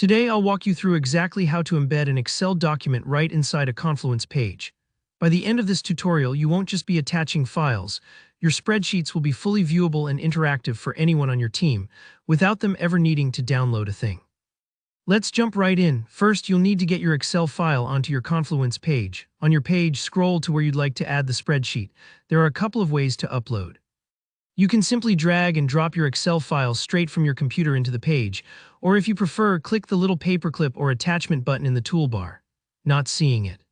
Today, I'll walk you through exactly how to embed an Excel document right inside a Confluence page. By the end of this tutorial, you won't just be attaching files. Your spreadsheets will be fully viewable and interactive for anyone on your team, without them ever needing to download a thing. Let's jump right in. First, you'll need to get your Excel file onto your Confluence page. On your page, scroll to where you'd like to add the spreadsheet. There are a couple of ways to upload. You can simply drag and drop your Excel file straight from your computer into the page, or if you prefer, click the little paperclip or attachment button in the toolbar. Not seeing it.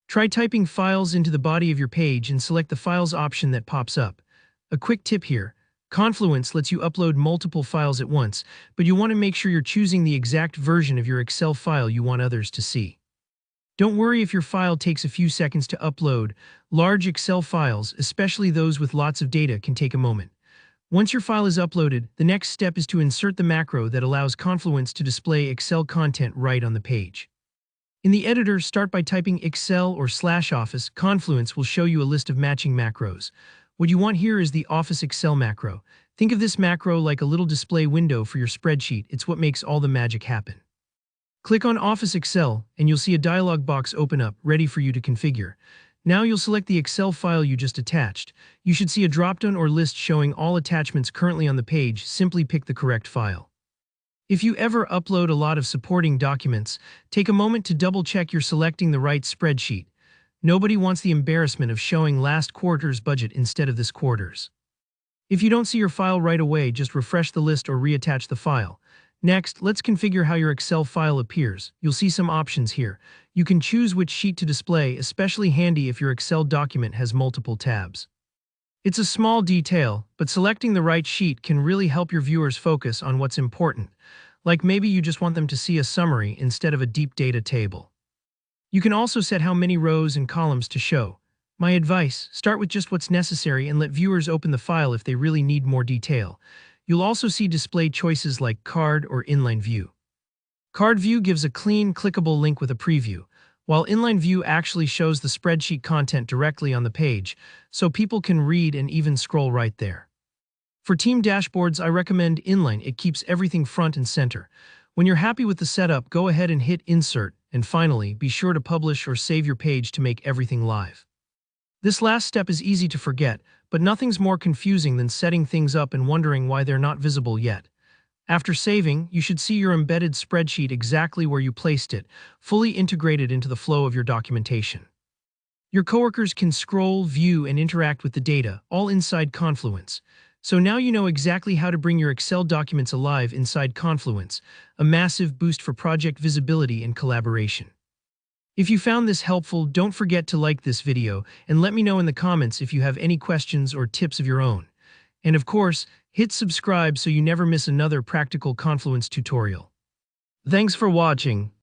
Try typing files into the body of your page and select the files option that pops up. A quick tip here. Confluence lets you upload multiple files at once, but you want to make sure you're choosing the exact version of your Excel file you want others to see. Don't worry if your file takes a few seconds to upload. Large Excel files, especially those with lots of data, can take a moment. Once your file is uploaded, the next step is to insert the macro that allows Confluence to display Excel content right on the page. In the editor, start by typing Excel or /Office. Confluence will show you a list of matching macros. What you want here is the Office Excel macro. Think of this macro like a little display window for your spreadsheet. It's what makes all the magic happen. Click on Office Excel, and you'll see a dialog box open up, ready for you to configure. Now you'll select the Excel file you just attached. You should see a dropdown or list showing all attachments currently on the page. Simply pick the correct file. If you ever upload a lot of supporting documents, take a moment to double-check you're selecting the right spreadsheet. Nobody wants the embarrassment of showing last quarter's budget instead of this quarter's. If you don't see your file right away, just refresh the list or reattach the file. Next, let's configure how your Excel file appears. You'll see some options here. You can choose which sheet to display, especially handy if your Excel document has multiple tabs. It's a small detail, but selecting the right sheet can really help your viewers focus on what's important, like maybe you just want them to see a summary instead of a deep data table. You can also set how many rows and columns to show. My advice, start with just what's necessary and let viewers open the file if they really need more detail. You'll also see display choices like Card or Inline View. Card View gives a clean, clickable link with a preview, while Inline View actually shows the spreadsheet content directly on the page, so people can read and even scroll right there. For team dashboards, I recommend Inline. It keeps everything front and center. When you're happy with the setup, go ahead and hit Insert, and finally, be sure to publish or save your page to make everything live. This last step is easy to forget, but nothing's more confusing than setting things up and wondering why they're not visible yet. After saving, you should see your embedded spreadsheet exactly where you placed it, fully integrated into the flow of your documentation. Your coworkers can scroll, view, and interact with the data, all inside Confluence. So now you know exactly how to bring your Excel documents alive inside Confluence, a massive boost for project visibility and collaboration. If you found this helpful, don't forget to like this video and let me know in the comments if you have any questions or tips of your own. And of course, hit subscribe so you never miss another practical Confluence tutorial. Thanks for watching.